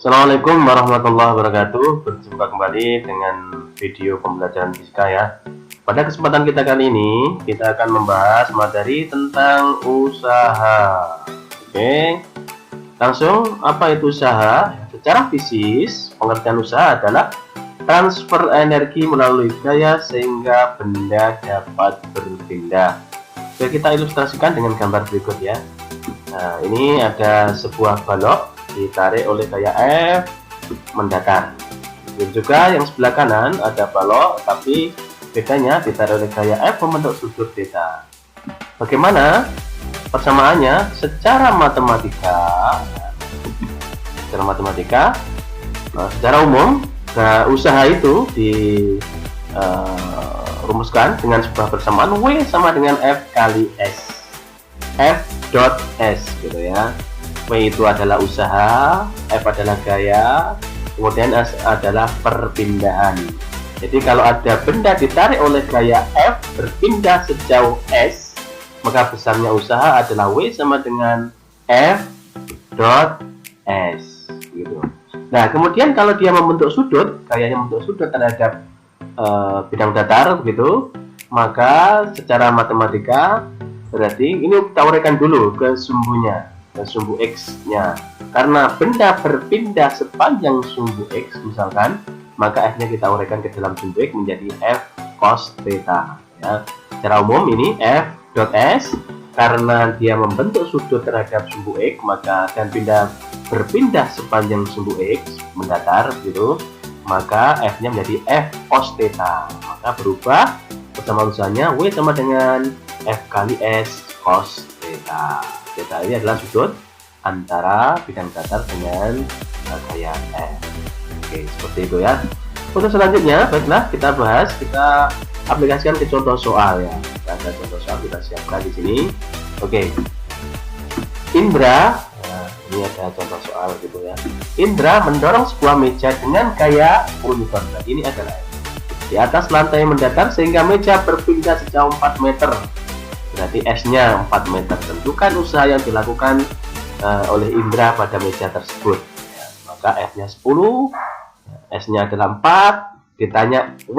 Assalamualaikum warahmatullahi wabarakatuh. Berjumpa kembali dengan video pembelajaran fisika ya. Pada kesempatan kita kali ini, kita akan membahas materi tentang usaha. Oke, langsung apa itu usaha? Secara fisis, pengertian usaha adalah transfer energi melalui gaya sehingga benda dapat berpindah. Oke, kita ilustrasikan dengan gambar berikut ya. Nah, ini ada sebuah balok ditarik oleh gaya F mendatar. Dan juga yang sebelah kanan ada balok, tapi bedanya ditarik oleh gaya F membentuk sudut θ. Bagaimana persamaannya? Secara matematika, secara umum usaha itu dirumuskan dengan sebuah persamaan W sama dengan F kali S. F dot S gitu ya. W itu adalah usaha, F adalah gaya, kemudian S adalah perpindahan. Jadi kalau ada benda ditarik oleh gaya F berpindah sejauh S, maka besarnya usaha adalah W sama dengan F dot S gitu. Nah, kemudian kalau dia membentuk sudut, gayanya membentuk sudut terhadap bidang datar begitu, maka secara matematika berarti ini kita uraikan dulu ke sumbunya, ke sumbu X-nya. Karena benda berpindah sepanjang sumbu X misalkan, maka F-nya kita uraikan ke dalam sumbu X menjadi F cos theta ya. Secara umum ini F dot S karena dia membentuk sudut terhadap sumbu X, maka dan berpindah sepanjang sumbu X mendatar gitu, maka F-nya menjadi F cos theta. Maka berubah persamaan usahanya W sama dengan F kali S cos theta. Theta ini adalah sudut antara bidang datar dengan gaya F. Oke, seperti itu ya. Untuk selanjutnya, baiklah kita bahas, kita aplikasikan ke contoh soal ya. Kita ada contoh soal kita siapkan di sini. Oke, Indra, nah, ini ada contoh soal gitu ya. Indra mendorong sebuah meja dengan gaya uniform. Ini adalah di atas lantai mendatar sehingga meja berpindah sejauh 4 meter. Berarti S-nya 4 meter. Tentukan usaha yang dilakukan oleh Indra pada meja tersebut ya, maka F-nya 10, S-nya adalah 4, ditanya W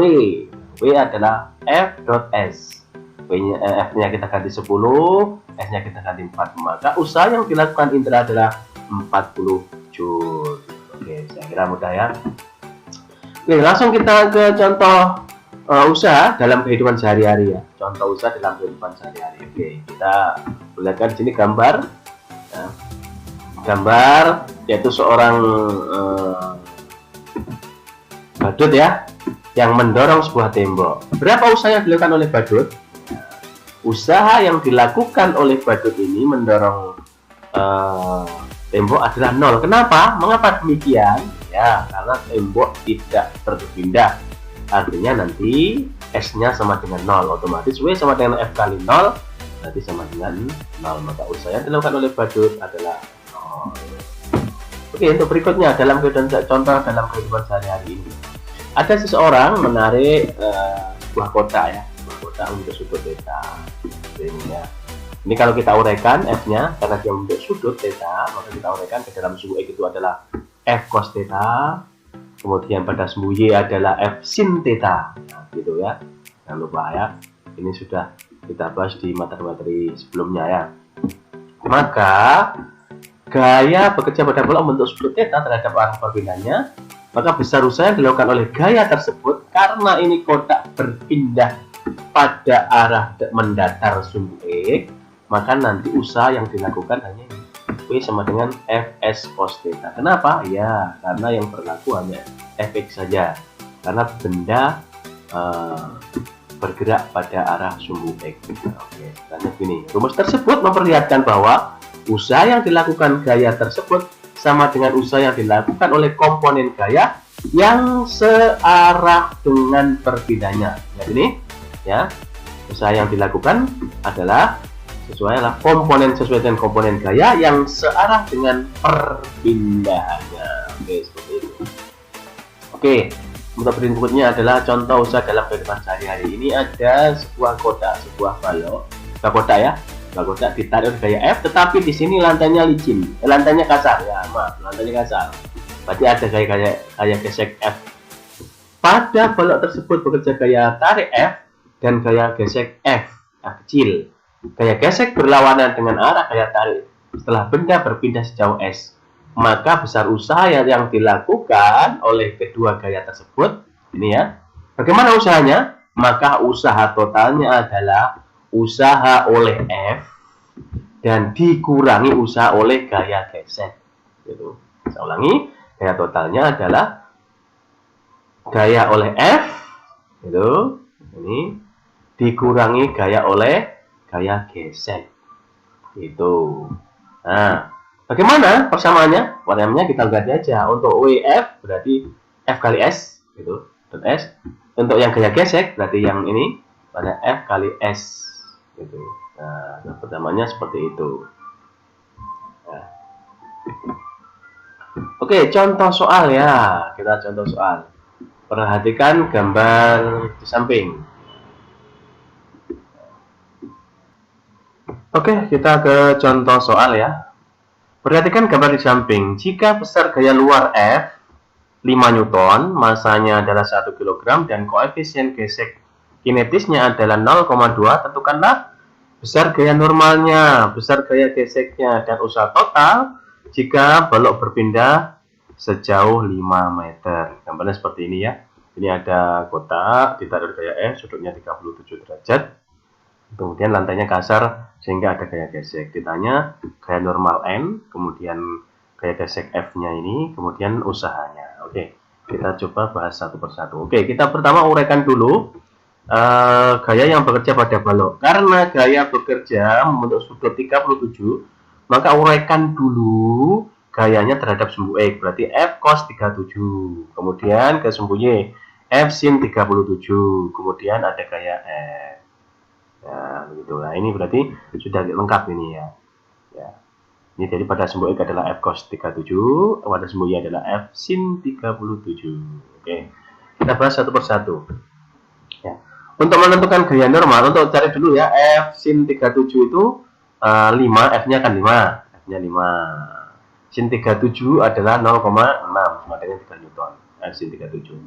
adalah F dot S. F-nya kita ganti 10, S-nya kita ganti 4, maka usaha yang dilakukan Indra adalah 40 Joule. Oke, saya kira mudah ya. Oke, langsung kita ke contoh usaha dalam kehidupan sehari-hari ya. Contoh usaha dalam kehidupan sehari-hari. Oke, kita lihatkan di sini gambar ya. Gambar yaitu seorang badut ya yang mendorong sebuah tembok. Berapa usaha yang dilakukan oleh badut? Usaha yang dilakukan oleh badut ini mendorong tembok adalah 0. Kenapa? Mengapa demikian? Ya, karena tembok tidak berpindah. Artinya nanti S-nya sama dengan 0, otomatis W sama dengan F kali 0, berarti sama dengan 0. Maka usaha yang dilakukan oleh badut adalah 0. Oke, untuk berikutnya dalam contoh dalam kehidupan sehari-hari ini, ada seseorang menarik sebuah kotak ya, sebuah kotak untuk sudut theta. Ini ya. Ini kalau kita uraikan F-nya, karena dia membentuk sudut theta, maka kita uraikan ke dalam sumbu X itu adalah F cos theta. Kemudian pada sumbu Y adalah F sin theta. Nah, gitu ya. Jangan lupa ya. Ini sudah kita bahas di materi-materi sebelumnya ya. Maka gaya bekerja pada bola membentuk sudut theta terhadap arah perpindahannya. Maka besar usaha yang dilakukan oleh gaya tersebut karena ini kotak berpindah pada arah mendatar sumbu X, maka nanti usaha yang dilakukan hanya ini. W sama dengan Fs cos theta. Kenapa? Ya, karena yang berlaku hanya Fx saja. Karena benda bergerak pada arah sumbu X. Oke, tanya gini. Rumus tersebut memperlihatkan bahwa usaha yang dilakukan gaya tersebut sama dengan usaha yang dilakukan oleh komponen gaya yang searah dengan perpindahannya. Lihat ini, ya. Usaha yang dilakukan adalah komponen sesuai dengan komponen gaya yang searah dengan perpindahannya. Oke, seperti itu. Oke, untuk berikutnya adalah contoh usaha dalam kehidupan sehari-hari. Ini ada sebuah kotak, sebuah balok, kotak ya, kotak ditarik oleh gaya F, tetapi di sini lantainya licin, lantainya kasar ya, maaf, lantainya kasar. Berarti ada gaya gesek F. Pada balok tersebut bekerja gaya tarik F dan gaya gesek F kecil. Gaya gesek berlawanan dengan arah gaya tarik setelah benda berpindah sejauh S. Maka besar usaha yang dilakukan oleh kedua gaya tersebut, ini ya. Bagaimana usahanya? Maka usaha totalnya adalah usaha oleh F dan dikurangi usaha oleh gaya gesek. Gitu. Saya ulangi, gaya totalnya adalah gaya oleh F, itu ini dikurangi gaya oleh gaya gesek, itu. Nah, bagaimana persamaannya? Warnanya kita ganti aja. Untuk WF berarti F kali S, gitu, dan S. Untuk yang gaya gesek berarti yang ini pada F kali S, gitu. Nah, pertamanya seperti itu. Nah. Oke, contoh soal ya. Kita contoh soal. Perhatikan gambar di samping. Oke, kita ke contoh soal ya. Perhatikan gambar di samping. Jika besar gaya luar F 5 Newton, masanya adalah 1 kg dan koefisien gesek kinetisnya adalah 0,2, tentukanlah besar gaya normalnya, besar gaya geseknya, dan usaha total jika balok berpindah sejauh 5 meter. Gambarnya seperti ini ya. Ini ada kotak, ditaruh gaya F, sudutnya 37 derajat. Kemudian lantainya kasar sehingga ada gaya gesek. Ditanya gaya normal N, kemudian gaya gesek F-nya ini, kemudian usahanya. Oke, kita coba bahas satu persatu. Oke, kita pertama uraikan dulu gaya yang bekerja pada balok. Karena gaya bekerja membentuk sudut 37, maka uraikan dulu gayanya terhadap sumbu X, berarti F cos 37. Kemudian ke sumbu Y, F sin 37. Kemudian ada gaya F. Nah, begitu. Nah, ini berarti sudah lengkap ini ya. Ya. Ini jadi pada sumbu X adalah F cos 37, pada sumbu Y adalah F sin 37. Oke. Kita bahas satu persatu. Ya. Untuk menentukan gaya normal, untuk cari dulu ya, F sin 37 itu 5, F-nya kan 5. F-nya 5. Sin 37 adalah 0,6 sama dengan 3 Newton. F sin 37.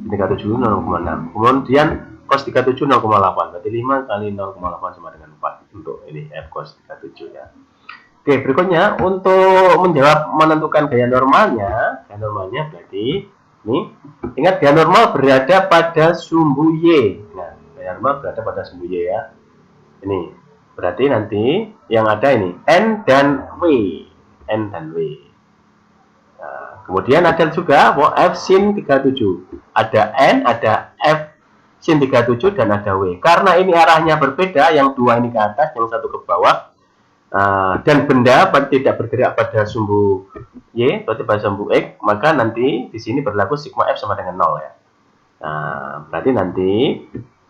Sin 37 0,6. Kemudian cos 37 0,8. Berarti 5 kali 0,8 sama dengan 4 untuk ini F cos 37 ya. Oke, berikutnya untuk menentukan gaya normalnya berarti ini ingat gaya normal berada pada sumbu Y. Nah, gaya normal berada pada sumbu Y ya. Ini berarti nanti yang ada ini N dan W. N dan W. Nah, kemudian ada juga F sin 37. Ada N, ada F sin 37 dan ada W. Karena ini arahnya berbeda, yang dua ini ke atas, yang satu ke bawah. Dan benda tidak bergerak pada sumbu Y, berarti pada sumbu X, maka nanti di sini berlaku sigma F sama dengan 0 ya. Nah, berarti nanti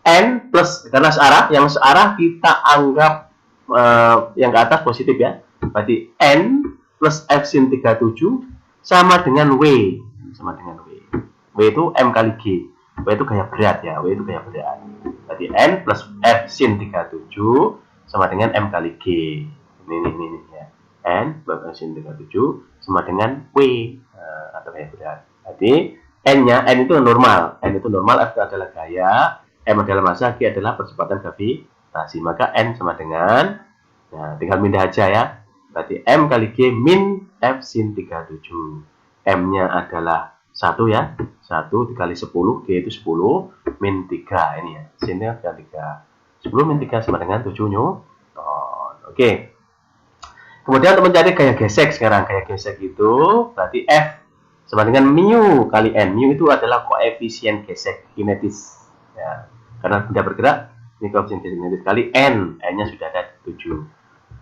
N plus, karena searah, yang searah kita anggap yang ke atas positif ya. Berarti N plus F sin 37 sama dengan W. Sama dengan W. W itu M kali G. W itu gaya berat ya. W itu gaya berat. Berarti N plus F sin 37 sama dengan M kali G. Ini ya. N plus F sin 37 sama dengan W atau gaya berat. Berarti N-nya, N itu normal. N itu normal, F itu adalah gaya, M adalah massa, G adalah percepatan gravitasi. Maka N sama dengan, nah, tinggal pindah aja ya. Berarti M kali G min F sin 37. M-nya adalah 1 ya. 1 dikali 10, G itu 10, min 3 ini ya. Sinnya adalah 3. 10 min 3 sama dengan 7 Newton. Oke. Kemudian untuk mencari gaya gesek sekarang. Gaya gesek itu berarti F sama dengan mu kali N. Mu itu adalah koefisien gesek kinetis. Ya. Karena benda bergerak, ini koefisien gesek kinetis kali N. N-nya sudah ada 7.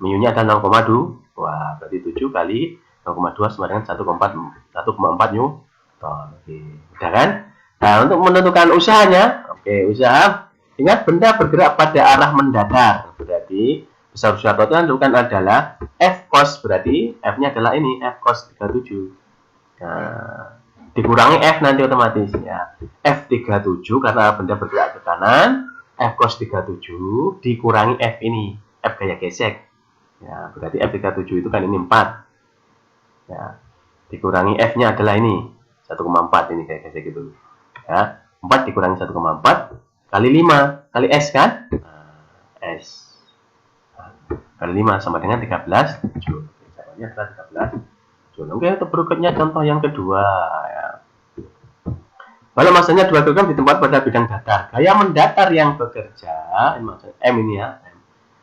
Mu-nya ada 0,2. Wah, berarti 7 kali 0,2 sama dengan 1,4 Newton. Oke, udah kan? Nah, untuk menentukan usahanya, oke, usaha. Ingat benda bergerak pada arah mendatar. Berarti besar usaha total yang dilakukan adalah F cos, berarti F-nya adalah ini, F cos 37. Nah, dikurangi F nanti otomatis ya. F 37 karena benda bergerak ke kanan, F cos 37 dikurangi F ini, F gaya gesek. Ya, berarti F 37 itu kan ini 4. Ya. dikurangi F-nya adalah ini 1,4 ini kayak gitu ya. 4 dikurangi 1,4 kali 5 kali S kan, S kali 5 sama dengan 13 Joule. Caranya adalah 13 Joule. Oke, untuk berikutnya contoh yang kedua ya. Kalau masanya 2 kg ditempatkan pada bidang datar, gaya mendatar yang bekerja M ini ya,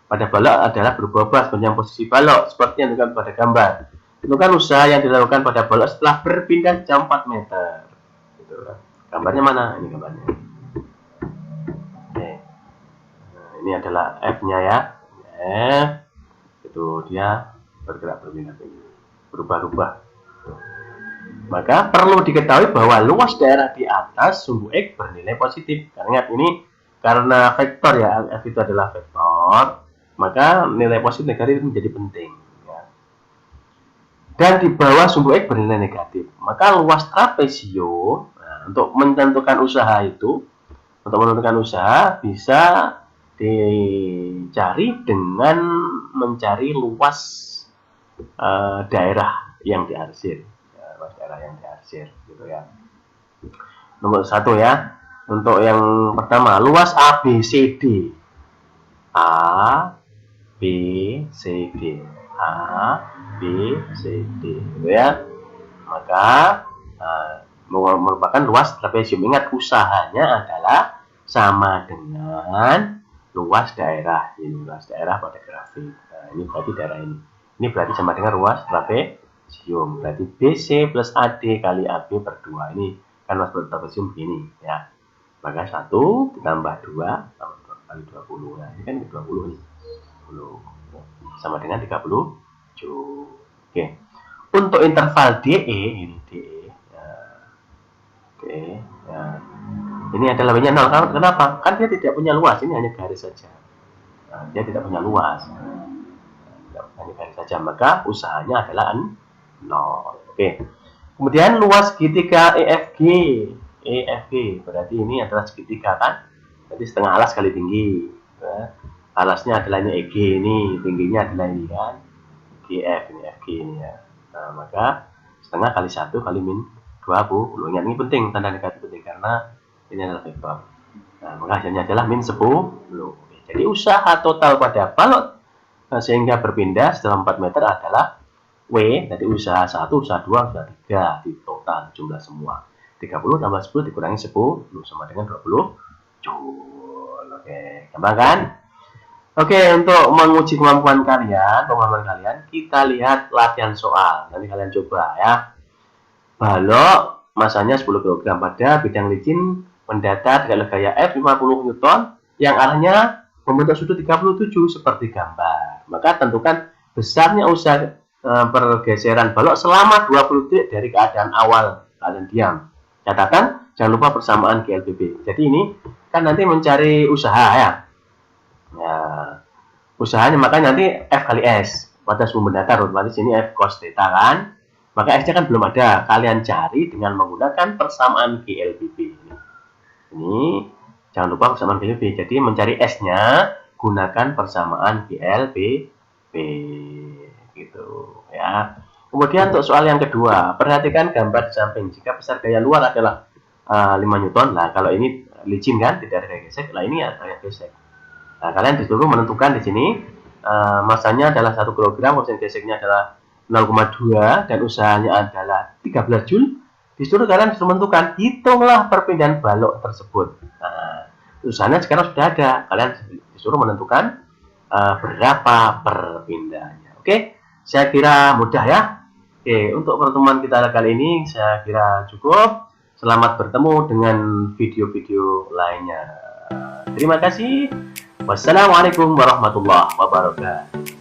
pada balok adalah berubah-ubah sepanjang posisi balok seperti yang dilakukan pada gambar. Itu kan usaha yang dilakukan pada balok setelah berpindah jam 4 meter. Gitu. Gambarnya mana? Ini gambarnya. Oke. Nah, ini adalah F-nya ya. F. Itu dia bergerak berpindah, berubah-ubah. Maka perlu diketahui bahwa luas daerah di atas sumbu X bernilai positif. Karena ingat ini karena vektor ya, F itu adalah vektor, maka nilai positif negatif menjadi penting. Ya. Dan di bawah sumbu X bernilai negatif. Maka luas trapezio, nah, untuk menentukan usaha itu, untuk menentukan usaha bisa dicari dengan mencari luas daerah yang diarsir. Daerah yang diarsir gitu ya. Nomor 1 ya, untuk yang pertama luas ABCD, ABCD gitu ya, maka merupakan luas trapesium. Ingat usahanya adalah sama dengan luas daerah. Ini luas daerah pada grafik. Nah, ini berarti daerah ini berarti sama dengan luas trapesium. Berarti BC plus AD kali AB per 2. Ini kan luas trapesium begini ya. Maka 1 ditambah 2 kali 20. Nah, ini kan 20 nih. 20 sama dengan 30 Joule. Oke. Untuk interval DE ini DE ya. Oke, ya. Ini adalah W-nya 0. Kenapa? Kan dia tidak punya luas, ini hanya garis saja. Nah, dia tidak punya luas. Hanya garis saja, maka usahanya adalah 0. Oke. Kemudian luas segitiga EFG. EFG berarti ini adalah segitiga kan? Berarti setengah alas kali tinggi. Ya. Alasnya adalah ini EG ini, tingginya adalah ini kan? GF ini FG ini ya. Nah, maka setengah kali 1 kali min 20. Ingat ini penting, tanda negatif penting karena ini adalah vektor. Nah, maka hasilnya adalah min 10. Jadi usaha total pada balok sehingga berpindah setelah 4 meter adalah W, jadi usaha 1, usaha 2, usaha 3 di total jumlah semua. 30 tambah 10 dikurangi 10 sama dengan 20 Joule. Oke, gampang kan? Oke, untuk menguji kemampuan kalian, kita lihat latihan soal. Nanti kalian coba ya. Balok masanya 10 kg pada bidang licin mendatar dengan gaya F 50 Newton yang arahnya membentuk sudut 37 seperti gambar. Maka tentukan besarnya usaha pergeseran balok selama 20 detik dari keadaan awal kalian diam. Catatan jangan lupa persamaan GLBB. Jadi ini kan nanti mencari usaha ya. Ya, usahanya maka nanti F kali S pada sumbu datar, otomatis ini F cos theta kan. Maka S-nya kan belum ada. Kalian cari dengan menggunakan persamaan GLBB. Ini jangan lupa persamaan GLBB. Jadi mencari S-nya gunakan persamaan GLBB. Gitu ya. Kemudian untuk soal yang kedua, perhatikan gambar di samping. Jika besar gaya luar adalah 5 Newton, nah kalau ini licin kan, tidak ada gaya gesek, lah ini ada gaya gesek. Nah, kalian disuruh menentukan di sini masanya adalah 1 kg, koefisien geseknya adalah 0,2 dan usahanya adalah 13 Joule. Disuruh kalian menentukan, hitunglah perpindahan balok tersebut. Nah, usahanya sekarang sudah ada, kalian disuruh menentukan berapa perpindahannya. Oke, saya kira mudah ya. Oke, untuk pertemuan kita kali ini saya kira cukup. Selamat bertemu dengan video-video lainnya. Terima kasih. Wassalamualaikum warahmatullahi wabarakatuh.